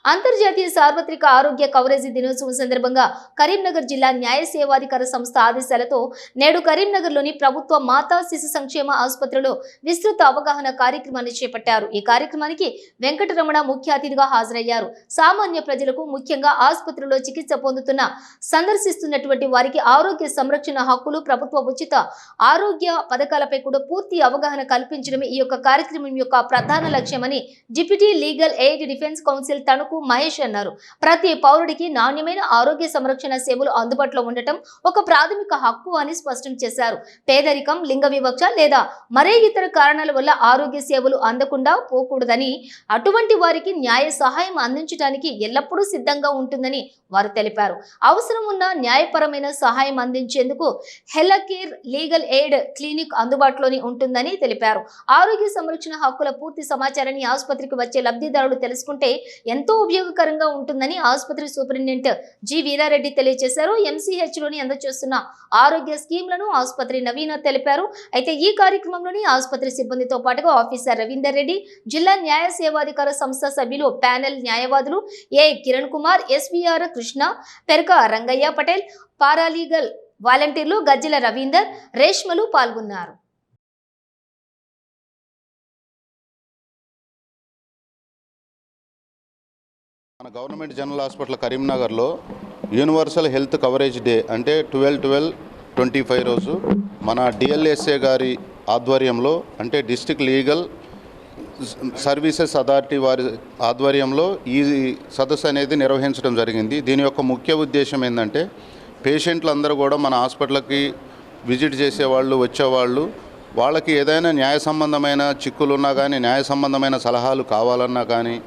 అంతర్జాతీయ సార్వత్రిక ఆరోగ్య కవరేజీ దినోత్సవం సందర్భంగా కరీంనగర్ జిల్లా న్యాయ సేవాధికార సంస్థ ఆదేశాలతో నేడు కరీంనగర్లోని ప్రభుత్వ మాతా శిశు సంక్షేమ ఆసుపత్రిలో విస్తృత అవగాహన కార్యక్రమాన్ని చేపట్టారు. ఈ కార్యక్రమానికి వెంకటరమణ ముఖ్య అతిథిగా హాజరయ్యారు. సామాన్య ప్రజలకు ముఖ్యంగా ఆసుపత్రిలో చికిత్స పొందుతున్న సందర్శిస్తున్నటువంటి వారికి ఆరోగ్య సంరక్షణ హక్కులు, ప్రభుత్వ ఉచిత ఆరోగ్య పథకాలపై కూడా పూర్తి అవగాహన కల్పించడమే ఈ యొక్క కార్యక్రమం యొక్క ప్రధాన లక్ష్యమని deputy legal aid defence council Tanuku Mahesh అన్నారు. ప్రతి పౌరుడికి నాణ్యమైన ఆరోగ్య సంరక్షణ సేవలు అందుబాటులో ఉండటం ఒక ప్రాథమిక హక్కు అని స్పష్టం చేశారు. పేదరికం, లింగ వివక్ష లేదా మరే ఇతర కారణాల వల్ల ఆరోగ్య సేవలు అందకుండా పోకూడదని, అటువంటి వారికి న్యాయ సహాయం అందించడానికి ఎల్లప్పుడూ సిద్ధంగా ఉంటుందని వారు తెలిపారు. అవసరం ఉన్న న్యాయపరమైన సహాయం అందించేందుకు హెల్కేర్ లీగల్ ఎయిడ్ క్లినిక్ అందుబాటులోని ఉంటుందని తెలిపారు. ఆరోగ్య సంరక్షణ హక్కుల పూర్తి సమాచారాన్ని ఆసుపత్రికి వచ్చే లబ్ధిదారుడు తెలుసుకుంటే ఎంతో ఉపయోగకరంగా ఉంటుందని ఆసుపత్రి సూపరింటెండెంట్ జి వీరారెడ్డి తెలియజేశారు. ఎంసీహెచ్లోని అందజేస్తున్న ఆరోగ్య స్కీమ్లను ఆసుపత్రి నవీన తెలిపారు. అయితే ఈ కార్యక్రమంలోని ఆసుపత్రి సిబ్బందితో పాటుగా ఆఫీసర్ రవీందర్ రెడ్డి, జిల్లా న్యాయ సేవాధికార సంస్థ సభ్యులు, ప్యానెల్ న్యాయవాదులు ఏ కిరణ్ కుమార్, ఎస్వీఆర్ కృష్ణ, పెరక రంగయ్య పటేల్, పారాలీగల్ వాలంటీర్లు గజ్జల రవీందర్, రేష్మలు పాల్గొన్నారు. మన గవర్నమెంట్ జనరల్ హాస్పిటల్ కరీంనగర్లో యూనివర్సల్ హెల్త్ కవరేజ్ డే అంటే 12/12/25 రోజు మన డిఎల్ఎస్ఏ గారి ఆధ్వర్యంలో అంటే డిస్ట్రిక్ట్ లీగల్ సర్వీసెస్ అథారిటీ వారి ఆధ్వర్యంలో ఈ సదస్సు అనేది నిర్వహించడం జరిగింది. దీని యొక్క ముఖ్య ఉద్దేశం ఏంటంటే పేషెంట్లు అందరూ కూడా మన హాస్పిటల్కి విజిట్ చేసేవాళ్ళు, వచ్చేవాళ్ళు, వాళ్ళకి ఏదైనా న్యాయ సంబంధమైన చిక్కులు ఉన్నా కానీ, న్యాయ సంబంధమైన సలహాలు కావాలన్నా కానీ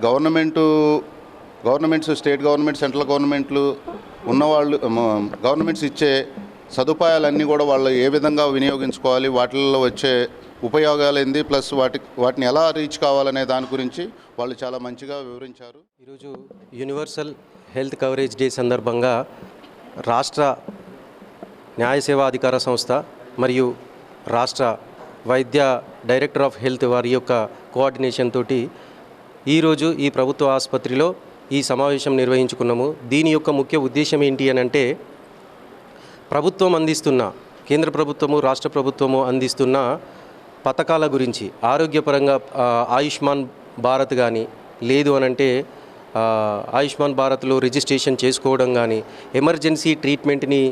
గవర్నమెంట్స్, స్టేట్ గవర్నమెంట్, సెంట్రల్ గవర్నమెంట్లు ఉన్నవాళ్ళు, గవర్నమెంట్స్ ఇచ్చే సదుపాయాలన్నీ కూడా వాళ్ళు ఏ విధంగా వినియోగించుకోవాలి, వాటిల్లో వచ్చే ఉపయోగాలు ఏంది, ప్లస్ వాటిని ఎలా రీచ్ కావాలనే దాని గురించి వాళ్ళు చాలా మంచిగా వివరించారు. ఈరోజు యూనివర్సల్ హెల్త్ కవరేజ్ డే సందర్భంగా రాష్ట్ర న్యాయ సేవాధికార సంస్థ మరియు రాష్ట్ర వైద్య డైరెక్టర్ ఆఫ్ హెల్త్ వారి యొక్క కోఆర్డినేషన్ తోటి ఈరోజు ఈ ప్రభుత్వ ఆసుపత్రిలో ఈ సమావేశం నిర్వహించుకున్నాము. దీని యొక్క ముఖ్య ఉద్దేశం ఏంటి అని అంటే, ప్రభుత్వం అందిస్తున్న, కేంద్ర ప్రభుత్వము, రాష్ట్ర ప్రభుత్వము అందిస్తున్న పథకాల గురించి, ఆరోగ్యపరంగా ఆయుష్మాన్ భారత్ కానీ, లేదు అనంటే ఆయుష్మాన్ భారత్లో రిజిస్ట్రేషన్ చేసుకోవడం కానీ, ఎమర్జెన్సీ ట్రీట్మెంట్ని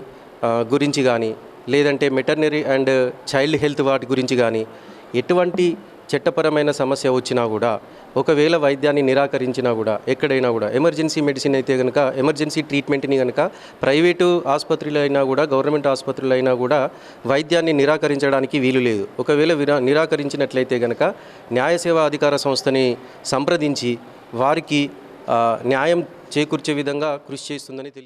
గురించి కానీ, లేదంటే మెటర్నరీ అండ్ చైల్డ్ హెల్త్ వాటి గురించి కానీ, ఎటువంటి చట్టపరమైన సమస్య వచ్చినా కూడా, ఒకవేళ వైద్యాన్ని నిరాకరించినా కూడా, ఎక్కడైనా కూడా ఎమర్జెన్సీ మెడిసిన్ అయితే కనుక, ఎమర్జెన్సీ ట్రీట్మెంట్ని కనుక ప్రైవేటు ఆసుపత్రులు అయినా కూడా, గవర్నమెంట్ ఆసుపత్రులు అయినా కూడా వైద్యాన్ని నిరాకరించడానికి వీలు లేదు. ఒకవేళ నిరాకరించినట్లయితే కనుక న్యాయ సేవా అధికార సంస్థని సంప్రదించి వారికి న్యాయం చేకూర్చే విధంగా కృషి చేస్తుందని తెలియదు.